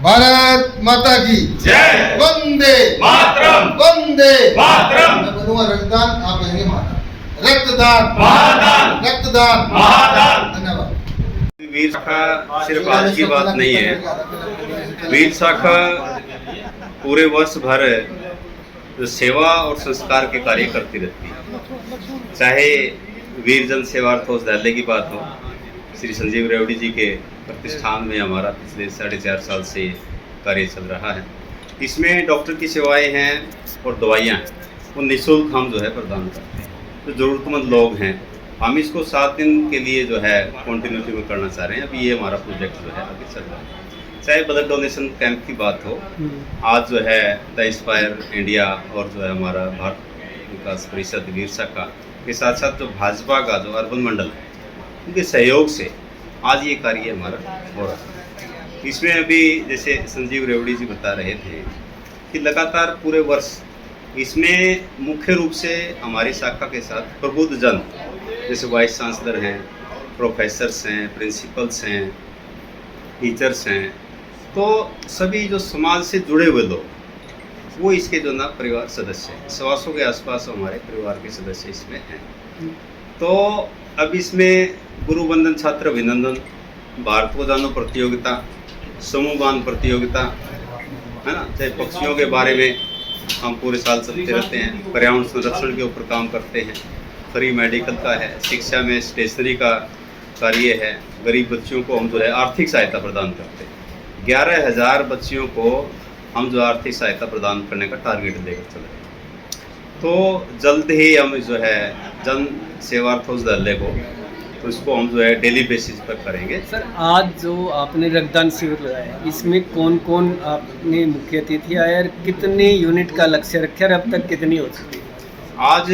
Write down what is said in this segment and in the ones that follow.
भारत माता की जय। वंदे मातरम। वंदे मातरम। मैं बोलूंगा रक्तदान, आप कहेंगे माता। रक्तदान महादान। रक्तदान महादान। धन्यवाद। वीर शाखा सिर्फ आज की बात नहीं है। वीर शाखा पूरे वर्ष भर जो सेवा और संस्कार के कार्य करती रहती है। चाहे वीर जन सेवार्थ औषधालय की बात हो, श्री संजीव रेवड़ी जी के प्रतिष्ठान में हमारा पिछले 4.5 साल से कार्य चल रहा है। इसमें डॉक्टर की सेवाएं हैं और दवाइयाँ हैं, वो निःशुल्क हम जो है प्रदान करते हैं। जो ज़रूरतमंद लोग हैं, हम इसको 7 दिन के लिए जो है कॉन्टिन्यूटी में करना चाह रहे हैं। अभी ये हमारा प्रोजेक्ट जो है आगे चल रहा है। चाहे ब्लड डोनेशन कैंप की बात हो, आज जो है द इंस्पायर इंडिया और जो है हमारा भारत विकास परिषद वीर शाखा के साथ साथ जो भाजपा का जो अर्बन मंडल है, उनके सहयोग से आज ये कार्य हमारा हो रहा है। इसमें अभी जैसे संजीव रेवड़ी जी बता रहे थे कि लगातार पूरे वर्ष इसमें मुख्य रूप से हमारी शाखा के साथ प्रबुद्ध जन जैसे वाइस चांसलर हैं, प्रोफेसर्स हैं, प्रिंसिपल्स हैं, टीचर्स हैं, तो सभी जो समाज से जुड़े हुए लोग वो इसके जो ना परिवार सदस्य हैं। 125 के आसपास हमारे परिवार के सदस्य इसमें हैं। तो अब इसमें गुरु वंदन छात्र अभिनंदन, भारत को जानो प्रतियोगिता, समूह गान प्रतियोगिता है ना, चाहे पक्षियों के बारे में हम पूरे साल चलते रहते हैं, पर्यावरण संरक्षण के ऊपर काम करते हैं, फ्री मेडिकल का है, शिक्षा में स्टेशनरी का कार्य है, गरीब बच्चियों को हम जो है आर्थिक सहायता प्रदान करते हैं। 11,000 बच्चियों को हम जो आर्थिक सहायता प्रदान करने का टारगेट लेकर चल रहे हैं। तो जल्द ही हम जो है जन सेवार्थ औषधालय को तो इसको हम जो है डेली बेसिस पर करेंगे। सर, आज जो आपने रक्तदान शिविर लगाया है, इसमें कौन कौन आपने मुख्य अतिथि आए और कितने यूनिट का लक्ष्य रखे और अब तक कितनी हो चुकी है? आज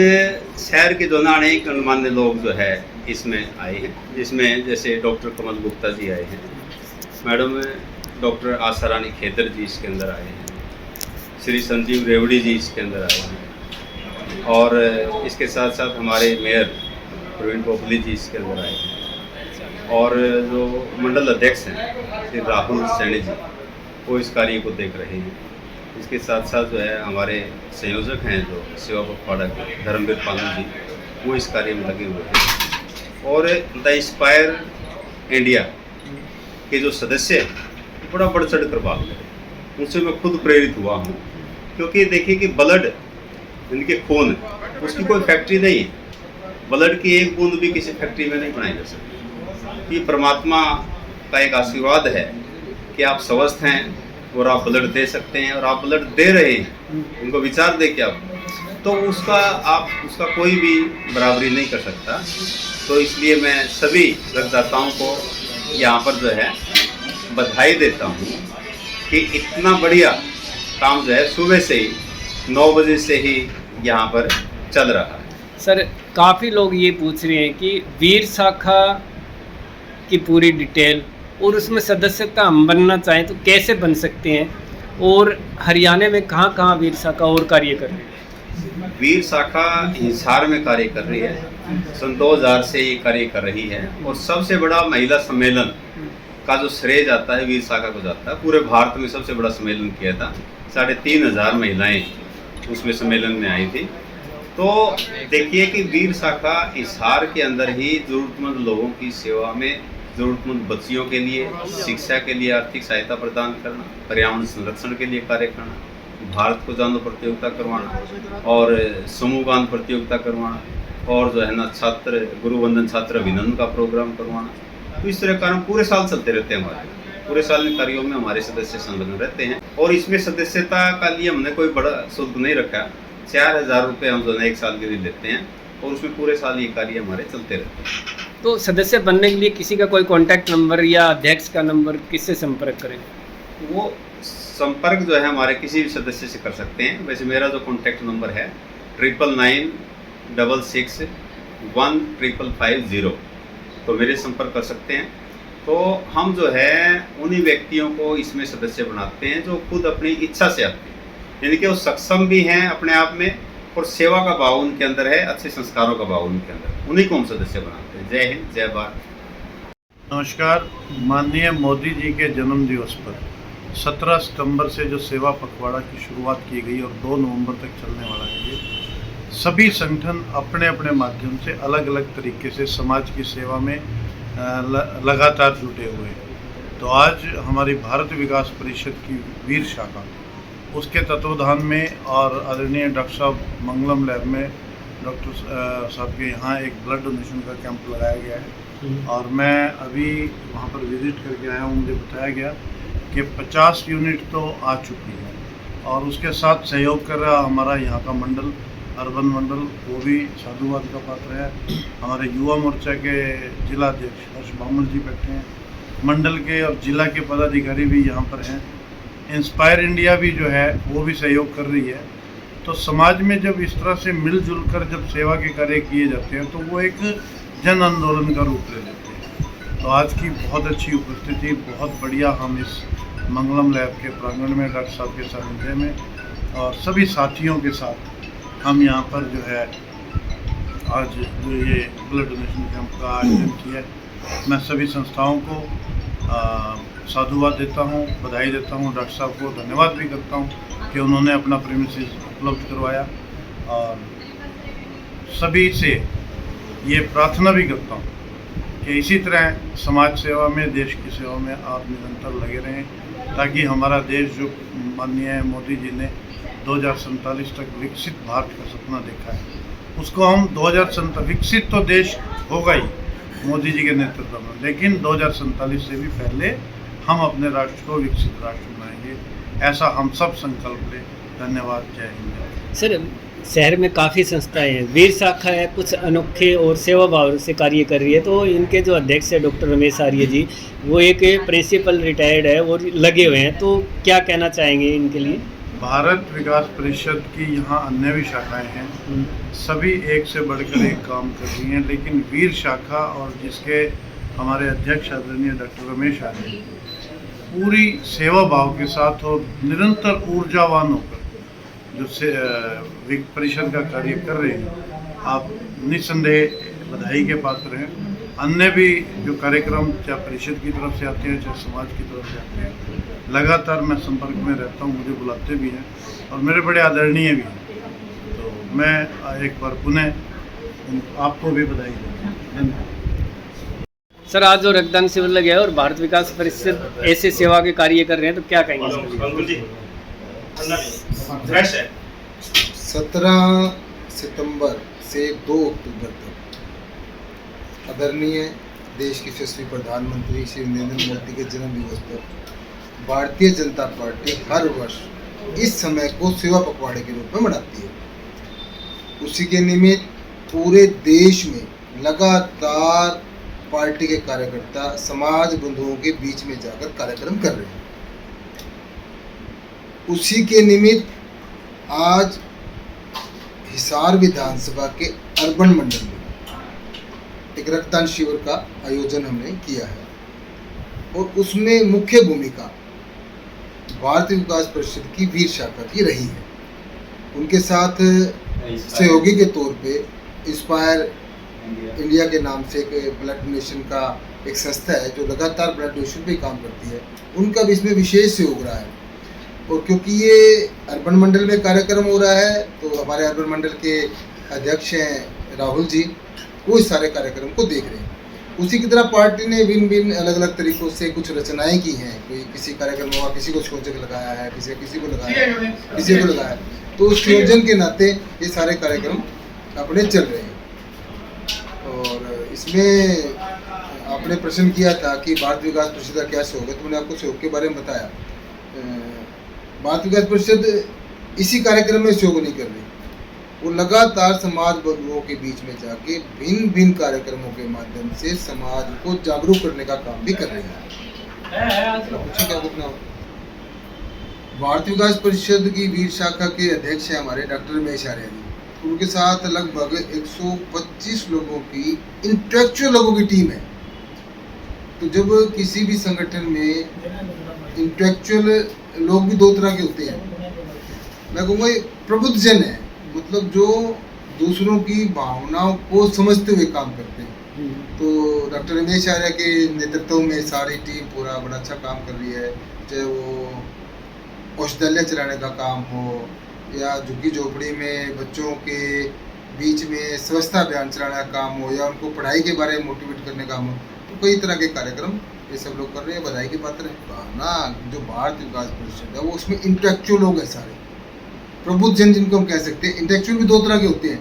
शहर के जो अनेक गणमान्य लोग जो है इसमें आए हैं, जिसमें जैसे डॉक्टर कमल गुप्ता जी आए हैं, मैडम डॉक्टर आशा रानी खेतर जी इसके अंदर आए हैं, श्री संजीव रेवड़ी जी इसके अंदर आए हैं, और इसके साथ साथ हमारे मेयर प्रवीण पोपली जी इसके अंदर आए हैं, और जो मंडल अध्यक्ष हैं श्री राहुल सैनी जी वो इस कार्य को देख रहे हैं। इसके साथ साथ जो है हमारे संयोजक हैं जो सेवा पखवाड़ा के धर्मवीर पालू जी, वो इस कार्य में लगे हुए हैं, और द इंस्पायर इंडिया के जो सदस्य हैं बड़ा बढ़ चढ़ कर भाग ले, उनसे मैं खुद प्रेरित हुआ हूँ। क्योंकि देखिए कि ब्लड इनके खून उसकी कोई फैक्ट्री नहीं है, ब्लड की एक बूंद भी किसी फैक्ट्री में नहीं बनाई जा सकती। ये परमात्मा का एक आशीर्वाद है कि आप स्वस्थ हैं और आप ब्लड दे सकते हैं, और आप ब्लड दे रहे हैं, उनको विचार दे के आप, तो उसका कोई भी बराबरी नहीं कर सकता। तो इसलिए मैं सभी रक्तदाताओं को यहाँ पर जो है बधाई देता हूँ कि इतना बढ़िया काम जो है सुबह से ही 9 बजे से ही यहाँ पर चल रहा है। सर, काफ़ी लोग ये पूछ रहे हैं कि वीर शाखा की पूरी डिटेल और उसमें सदस्यता हम बनना चाहें तो कैसे बन सकते हैं, और हरियाणा में कहाँ कहाँ वीर शाखा और कार्य कर रही है? वीर शाखा हिसार में कार्य कर रही है, सन 2000 से ये कार्य कर रही है, और सबसे बड़ा महिला सम्मेलन का जो श्रेय जाता है वीर शाखा को जाता है। पूरे भारत में सबसे बड़ा सम्मेलन किया था, 3,500 महिलाएं उसमें सम्मेलन में आई थी। तो देखिए कि वीर शाखा हिसार के अंदर ही ज़रूरतमंद लोगों की सेवा में, ज़रूरतमंद बच्चियों के लिए शिक्षा के लिए आर्थिक सहायता प्रदान करना, पर्यावरण संरक्षण के लिए कार्य करना, भारत को जानो प्रतियोगिता करवाना, और समूह गान प्रतियोगिता करवाना, और जो है ना छात्र गुरु वंदन छात्र अभिनंदन का प्रोग्राम करवाना। तो इस तरह का काम पूरे साल चलते रहते हैं। हमारे पूरे साल इन कार्यों में हमारे सदस्य संलग्न रहते हैं, और इसमें सदस्यता का लिए हमने कोई बड़ा शुल्क नहीं रखा। 4,000 रुपये हम जो है 1 साल के लिए लेते हैं, और उसमें पूरे साल ये कार्य हमारे चलते रहते हैं। तो सदस्य बनने के लिए किसी का कोई कॉन्टैक्ट नंबर या अध्यक्ष का नंबर किससे संपर्क करें? वो संपर्क जो है हमारे किसी भी सदस्य से कर सकते हैं। वैसे मेरा जो कॉन्टैक्ट नंबर है 9996615550, तो मेरे संपर्क कर सकते हैं। तो हम जो है उन्हीं व्यक्तियों को इसमें सदस्य बनाते हैं जो खुद अपनी इच्छा से आते हैं, यानी कि वो सक्षम भी हैं अपने आप में, और सेवा का भाव उनके अंदर है, अच्छे संस्कारों का भाव उनके अंदर, उन्हीं को हम सदस्य बनाते हैं। जय हिंद, जय भारत। नमस्कार। माननीय मोदी जी के जन्म दिवस पर 17 सितंबर से जो सेवा पखवाड़ा की शुरुआत की गई और 2 नवंबर तक चलने वाला है, ये सभी संगठन अपने अपने माध्यम से अलग अलग तरीके से समाज की सेवा में लगातार जुटे हुए हैं। तो आज हमारी भारत विकास परिषद की वीर शाखा उसके तत्वाधान में और आदरणीय डॉक्टर साहब मंगलम लैब में डॉक्टर साहब के यहाँ एक ब्लड डोनेशन का कैंप लगाया गया है और मैं अभी वहाँ पर विजिट करके आया हूँ। मुझे बताया गया कि 50 यूनिट तो आ चुकी है और उसके साथ सहयोग कर रहा हमारा यहाँ का मंडल, अर्बन मंडल, वो भी साधुवाद का पात्र है। हमारे युवा मोर्चा के जिला अध्यक्ष हर्ष बामल जी बैठे हैं, मंडल के और जिला के पदाधिकारी भी यहाँ पर हैं। इंस्पायर इंडिया भी जो है वो भी सहयोग कर रही है। तो समाज में जब इस तरह से मिलजुल कर जब सेवा के कार्य किए जाते हैं तो वो एक जन आंदोलन का रूप ले लेते हैं। तो आज की बहुत अच्छी उपस्थिति, बहुत बढ़िया, हम इस मंगलम लैब के प्रांगण में डॉक्टर साहब के सानिध्य में और सभी साथियों के साथ हम यहाँ पर जो है आज जो ये ब्लड डोनेशन कैंप का आयोजन किया है। मैं सभी संस्थाओं को साधुवाद देता हूँ, बधाई देता हूँ, डॉक्टर साहब को धन्यवाद भी करता हूँ कि उन्होंने अपना प्रीमिसेस उपलब्ध करवाया और सभी से ये प्रार्थना भी करता हूँ कि इसी तरह समाज सेवा में, देश की सेवा में आप निरंतर लगे रहें ताकि हमारा देश जो माननीय मोदी जी ने 2047 तक विकसित भारत का सपना देखा है उसको हम 2047 विकसित तो देश होगा ही मोदी जी के नेतृत्व में, लेकिन 2047 से भी पहले हम अपने राष्ट्र को विकसित राष्ट्र बनाएंगे, ऐसा हम सब संकल्प लें। धन्यवाद। जय हिंद। सर, शहर में काफ़ी संस्थाएं हैं, वीर शाखा है, कुछ अनोखे और सेवा भाव से कार्य कर रही है। तो इनके जो अध्यक्ष है डॉक्टर रमेश आर्य जी, वो एक प्रिंसिपल रिटायर्ड है और लगे हुए हैं, तो क्या कहना चाहेंगे इनके लिए? भारत विकास परिषद की यहाँ अन्य भी शाखाएं हैं, सभी एक से बढ़कर एक काम कर रही हैं, लेकिन वीर शाखा और जिसके हमारे अध्यक्ष आदरणीय डॉक्टर रमेश आर्य पूरी सेवा भाव के साथ और निरंतर ऊर्जावान होकर जो परिषद का कार्य कर रहे हैं, आप निस्संदेह बधाई के पात्र हैं। अन्य भी जो कार्यक्रम चाहे परिषद की तरफ से आते हैं चाहे समाज की तरफ से आते हैं, लगातार मैं संपर्क में रहता हूँ, मुझे बुलाते भी हैं और मेरे बड़े आदरणीय भी हैं। तो मैं एक बार पुनः आपको भी बधाई देता हूँ। धन्यवाद। सर, आज जो रक्तदान शिविर लगे है और भारत विकास परिषद ऐसे सेवा के कार्य कर रहे हैं, तो क्या कहेंगे? 17 सितंबर से 2 अक्टूबर तक आदरणीय देश के यशस्वी प्रधानमंत्री श्री नरेंद्र मोदी के जन्म दिवस पर भारतीय जनता पार्टी हर वर्ष इस समय को सेवा पखवाड़े के रूप में मनाती है। उसी के निमित्त पूरे देश में लगातार पार्टी के कार्यकर्ता समाज बंधुओं के बीच में जाकर कार्यक्रम कर रहे हैं। उसी के निमित्त आज हिसार विधानसभा के अर्बन मंडल में एक रक्तदान शिविर का आयोजन हमने किया है और उसमें मुख्य भूमिका भारतीय विकास परिषद की वीर शाखा की रही है। उनके साथ सहयोगी के तौर पे इंस्पायर इंडिया के नाम से एक ब्लड डोनेशन का एक संस्था है जो लगातार ब्लड डोनेशन पे काम करती है, उनका भी इसमें विशेष सहयोग रहा है। और क्योंकि ये अर्बन मंडल में कार्यक्रम हो रहा है तो हमारे अर्बन मंडल के अध्यक्ष हैं राहुल जी, वो इस सारे कार्यक्रम को देख रहे हैं। उसी की तरह पार्टी ने भिन्न भिन्न अलग अलग तरीकों से कुछ रचनाएं की हैं। कोई किसी कार्यक्रम हुआ, किसी को संयोजक लगाया है, किसी को लगाया है, किसी को लगाया है, तो उस संयोजन के नाते ये सारे कार्यक्रम अपने चल रहे हैं। और इसमें आपने प्रश्न किया था कि भारत विकास परिषद का क्या सहयोग है, तो मैंने आपको सहयोग के बारे में बताया। भारत विकास परिषद इसी कार्यक्रम में सहयोग नहीं कर रही, वो लगातार समाज बंधुओं के बीच में जाके भिन्न भिन्न कार्यक्रमों के माध्यम से समाज को जागरूक करने का काम भी कर रही है। क्या पूछना? भारतीय विकास परिषद की वीर शाखा के अध्यक्ष हैं हमारे डॉक्टर रमेश आर्य जी। उनके साथ लगभग 125 लोगों की इंटेलेक्चुअल लोगों की टीम है। तो जब किसी भी संगठन में इंटेलेक्चुअल लोग भी दो तरह के होते हैं, मैं कहूँगा प्रबुद्ध जन है, मतलब जो दूसरों की भावनाओं को समझते हुए काम करते हैं। तो डॉक्टर रमेश आर्य के नेतृत्व में सारी टीम पूरा बड़ा अच्छा काम कर रही है, चाहे वो औषधालय चलाने का काम हो या झुग्गी झोपड़ी में बच्चों के बीच में स्वच्छता अभियान चलाने का काम हो या उनको पढ़ाई के बारे में मोटिवेट करने का काम हो, तो कई तरह के कार्यक्रम ये सब लोग कर रहे हैं, बधाई के पात्र हैं ना। जो भारत विकास परिषद है वो उसमें इंटेलेक्चुअल लोग हैं सारे, प्रबुद्ध जन जिनको हम कह सकते हैं। इंटेलेक्चुअल भी दो तरह के होते हैं,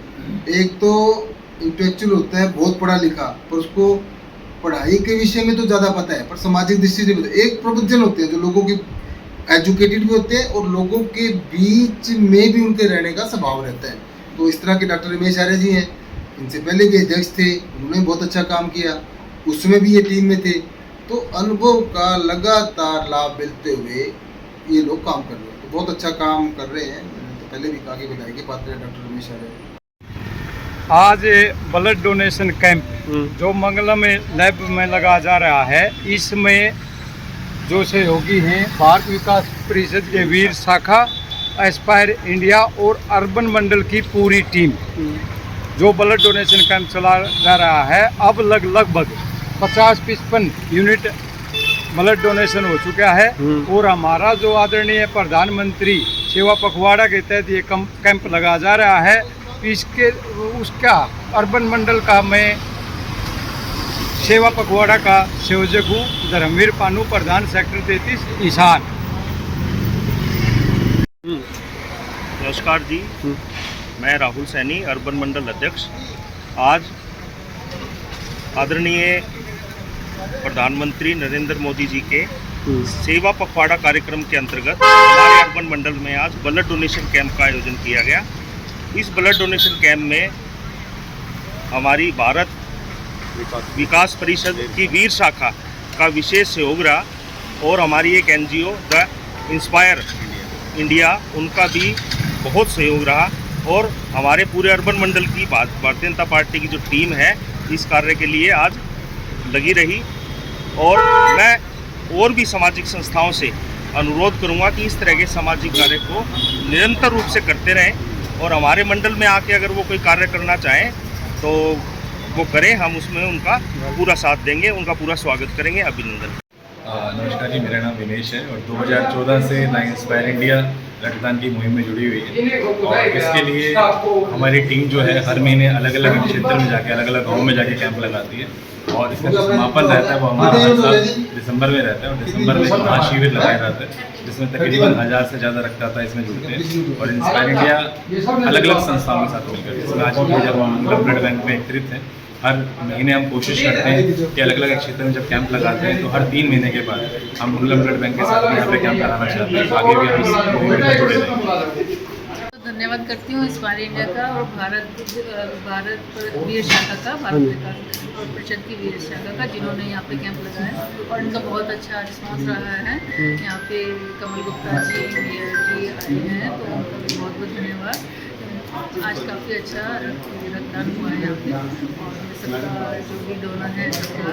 एक तो इंटेलेक्चुअल होता है बहुत पढ़ा लिखा पर उसको पढ़ाई के विषय में तो ज़्यादा पता है पर सामाजिक दृष्टि से पता है। एक प्रबुद्ध जन होते हैं जो लोगों की एजुकेटेड भी होते हैं और लोगों के बीच में भी उनके रहने का स्वभाव रहता है। तो इस तरह के डॉक्टर रमेश आर्य जी हैं, इनसे पहले के अध्यक्ष थे, उन्होंने बहुत अच्छा काम किया, उसमें भी ये टीम में थे। तो अनुभव का लगातार लाभ मिलते हुए ये लोग काम कर रहे हैं, तो बहुत अच्छा काम कर रहे हैं। मैंने तो पहले भी कहा कि बधाई के पात्र हैं डॉक्टर रमेश आर्य। आज ब्लड डोनेशन कैंप जो मंगलम लैब में लगाया जा रहा है, इसमें जो सहयोगी हैं भारत विकास परिषद के वीर शाखा, एस्पायर इंडिया और अर्बन मंडल की पूरी टीम जो ब्लड डोनेशन कैंप चला जा रहा है। अब लगभग 50-55 यूनिट ब्लड डोनेशन हो चुका है और हमारा जो आदरणीय प्रधानमंत्री सेवा पखवाड़ा के तहत ये कैंप लगाया जा रहा है, इसके उसका अर्बन मंडल का मैं सेवा पखवाड़ा का संयोजक हूँ, धर्मवीर पानू, प्रधान सेक्टर 33 ईशान। नमस्कार जी, मैं राहुल सैनी, अर्बन मंडल अध्यक्ष। आज आदरणीय प्रधानमंत्री नरेंद्र मोदी जी के सेवा पखवाड़ा कार्यक्रम के अंतर्गत हमारे अर्बन मंडल में आज ब्लड डोनेशन कैंप का आयोजन किया गया। इस ब्लड डोनेशन कैंप में हमारी भारत विकास परिषद की वीर शाखा का विशेष सहयोग रहा और हमारी एक एनजीओ द इंस्पायर इंडिया, उनका भी बहुत सहयोग रहा और हमारे पूरे अर्बन मंडल की भारतीय जनता पार्टी की जो टीम है इस कार्य के लिए आज लगी रही। और मैं और भी सामाजिक संस्थाओं से अनुरोध करूंगा कि इस तरह के सामाजिक कार्य को निरंतर रूप से करते रहें और हमारे मंडल में आके अगर वो कोई कार्य करना चाहें तो वो करें, हम उसमें उनका पूरा साथ देंगे, उनका पूरा स्वागत करेंगे। अभिनंदन। नमस्कार जी, मेरा नाम विनेश है और 2014 से द इंस्पायर इंडिया रक्तदान की मुहिम में जुड़ी हुई है और इसके लिए हमारी टीम जो है हर महीने अलग अलग क्षेत्र में जाके अलग अलग गाँव में जाके कैंप लगाती है और इसका जो समापन रहता है वो हमारा हर साल दिसंबर में रहता है और दिसंबर में महाशिविर लगाया जाता है जिसमें तकरीबन 1000 से ज़्यादा रक्तदाता इसमें जुड़ते हैं और इंस्पायर इंडिया अलग अलग संस्थाओं के साथ मिलकर, जिसमें आज भी जब हम ब्लड बैंक में एकत्रित हैं, हर महीने हम कोशिश करते हैं कि अलग अलग क्षेत्र में जब कैंप लगाते हैं तो हर 3 महीने के बाद हम मंगलम ब्लड बैंक के साथ यहाँ पे कैंप कराना चाहते हैं। आगे भी हम इस मूवमेंट में जुड़े रहेंगे। धन्यवाद करती हूँ इंस्पायर इंडिया का और भारत वीर शाखा का, भारत विकास परिषद की वीर शाखा का, जिन्होंने यहाँ पे कैंप लगाया और इनका बहुत अच्छा रिस्पांस रहा है। यहाँ पे कमल गुप्ता जी, मेयर जी आए हैं तो उनका भी बहुत बहुत धन्यवाद। आज काफ़ी अच्छा रक्तदान हुआ है यहाँ पे और सबका जो भी डोनर है सबका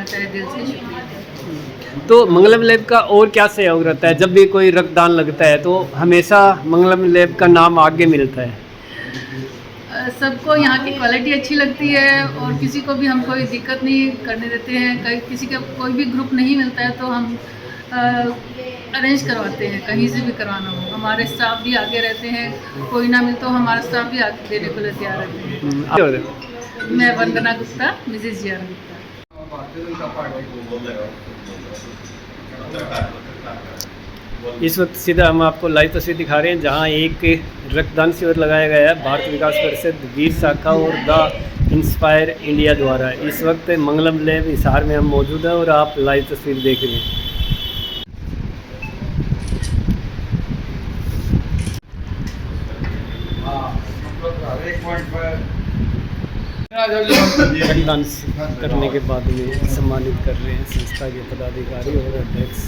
तहे दिल से शुक्रिया। तो मंगलम लैब का और क्या सहयोग रहता है? जब भी कोई रक्तदान लगता है तो हमेशा मंगलम लैब का नाम आगे मिलता है। सबको यहाँ की क्वालिटी अच्छी लगती है और किसी को भी हम कोई दिक्कत नहीं करने देते हैं। किसी का कोई भी ग्रुप नहीं मिलता है तो हम अरेंज करवाते हैं, कहीं से भी करवाना हो। हमारे स्टाफ भी आगे रहते हैं, कोई ना मिले तो हमारा स्टाफ भी आगे देने को लिए तैयार रहते हैं। मैं Vandana Gupta, Mrs G R Gupta. इस वक्त सीधा हम आपको लाइव तस्वीर दिखा रहे हैं जहां एक रक्तदान शिविर लगाया गया है भारत विकास परिषद वीर शाखा और द इंस्पायर इंडिया द्वारा। इस वक्त मंगलम लैब हिसार में हम मौजूद हैं और आप लाइव तस्वीर देख रहे हैं। रक्तदान करने के बाद में सम्मानित कर रहे हैं संस्था के पदाधिकारी और अध्यक्ष।